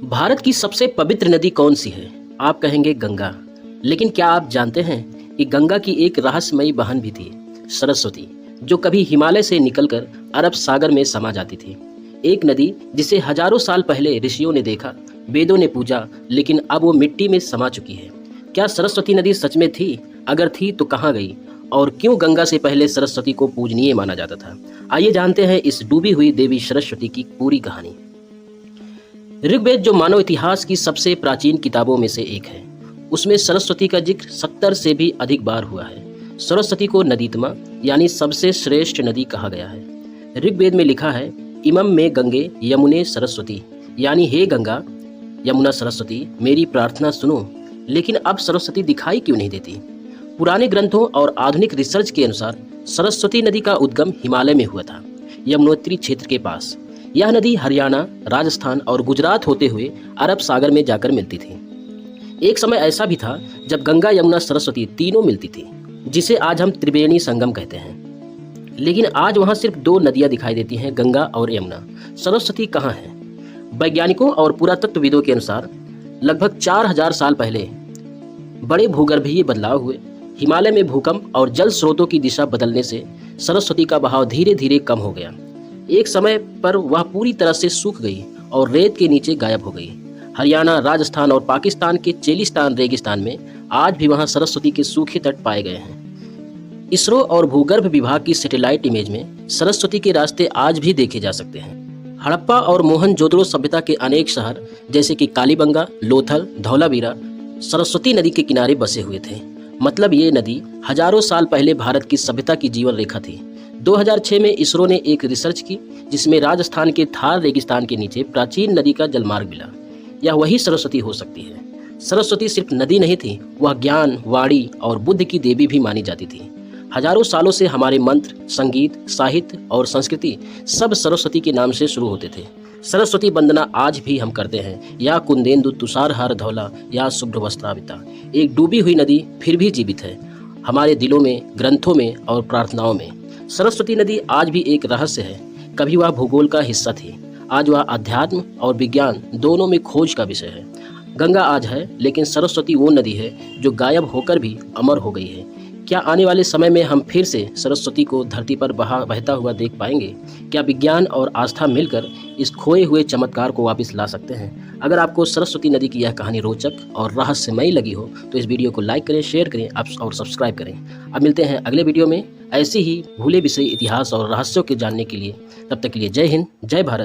भारत की सबसे पवित्र नदी कौन सी है? आप कहेंगे गंगा। लेकिन क्या आप जानते हैं कि गंगा की एक रहस्यमयी बहन भी थी, सरस्वती, जो कभी हिमालय से निकलकर अरब सागर में समा जाती थी। एक नदी जिसे हजारों साल पहले ऋषियों ने देखा, वेदों ने पूजा, लेकिन अब वो मिट्टी में समा चुकी है। क्या सरस्वती नदी सच में थी? अगर थी तो कहाँ गई? और क्यों गंगा से पहले सरस्वती को पूजनीय माना जाता था? आइए जानते हैं इस डूबी हुई देवी सरस्वती की पूरी कहानी। ऋग्वेद, जो मानव इतिहास की सबसे प्राचीन किताबों में से एक है, उसमें सरस्वती का जिक्र 70 से भी अधिक बार हुआ है। सरस्वती को नदीतमा यानी सबसे श्रेष्ठ नदी कहा गया है। ऋग्वेद में लिखा है, इमम में गंगे यमुने सरस्वती, यानी हे गंगा यमुना सरस्वती, मेरी प्रार्थना सुनो। लेकिन अब सरस्वती दिखाई क्यों नहीं देती? पुराने ग्रंथों और आधुनिक रिसर्च के अनुसार सरस्वती नदी का उद्गम हिमालय में हुआ था, यमुनोत्री क्षेत्र के पास। यह नदी हरियाणा, राजस्थान और गुजरात होते हुए अरब सागर में जाकर मिलती थी। एक समय ऐसा भी था जब गंगा यमुना सरस्वती तीनों मिलती थी, जिसे आज हम त्रिवेणी संगम कहते हैं। लेकिन आज वहां सिर्फ दो नदियां दिखाई देती हैं, गंगा और यमुना। सरस्वती कहाँ है? वैज्ञानिकों और पुरातत्वविदों के अनुसार लगभग 4000 साल पहले बड़े भूगर्भीय बदलाव हुए। हिमालय में भूकंप और जल स्रोतों की दिशा बदलने से सरस्वती का बहाव धीरे धीरे कम हो गया। एक समय पर वह पूरी तरह से सूख गई और रेत के नीचे गायब हो गई। हरियाणा, राजस्थान और पाकिस्तान के चेलिस्तान रेगिस्तान में आज भी वहां सरस्वती के सूखे तट पाए गए हैं। इसरो और भूगर्भ विभाग की सैटेलाइट इमेज में सरस्वती के रास्ते आज भी देखे जा सकते हैं। हड़प्पा और मोहनजोदड़ो सभ्यता के अनेक शहर जैसे कि कालीबंगा, लोथल, धौलावीरा सरस्वती नदी के किनारे बसे हुए थे। मतलब ये नदी हजारों साल पहले भारत की सभ्यता की जीवन रेखा थी। 2006 में इसरो ने एक रिसर्च की जिसमें राजस्थान के थार रेगिस्तान के नीचे प्राचीन नदी का जलमार्ग मिला। यह वही सरस्वती हो सकती है। सरस्वती सिर्फ नदी नहीं थी, वह ज्ञान, वाणी और बुद्धि की देवी भी मानी जाती थी। हजारों सालों से हमारे मंत्र, संगीत, साहित्य और संस्कृति सब सरस्वती के नाम से शुरू होते थे। सरस्वती वंदना आज भी हम करते हैं, या कुंदेंदु तुषारहार धौला, या शुभ्रवस्त्राविता। एक डूबी हुई नदी फिर भी जीवित है, हमारे दिलों में, ग्रंथों में और प्रार्थनाओं में। सरस्वती नदी आज भी एक रहस्य है। कभी वह भूगोल का हिस्सा थी, आज वह अध्यात्म और विज्ञान दोनों में खोज का विषय है। गंगा आज है, लेकिन सरस्वती वो नदी है जो गायब होकर भी अमर हो गई है। क्या आने वाले समय में हम फिर से सरस्वती को धरती पर बहता हुआ देख पाएंगे? क्या विज्ञान और आस्था मिलकर इस खोए हुए चमत्कार को वापस ला सकते हैं? अगर आपको सरस्वती नदी की यह कहानी रोचक और रहस्यमयी लगी हो तो इस वीडियो को लाइक करें, शेयर करें और सब्सक्राइब करें। अब मिलते हैं अगले वीडियो में ऐसे ही भूले विषय इतिहास और रहस्यों के जानने के लिए। तब तक के लिए जय हिंद, जय भारत।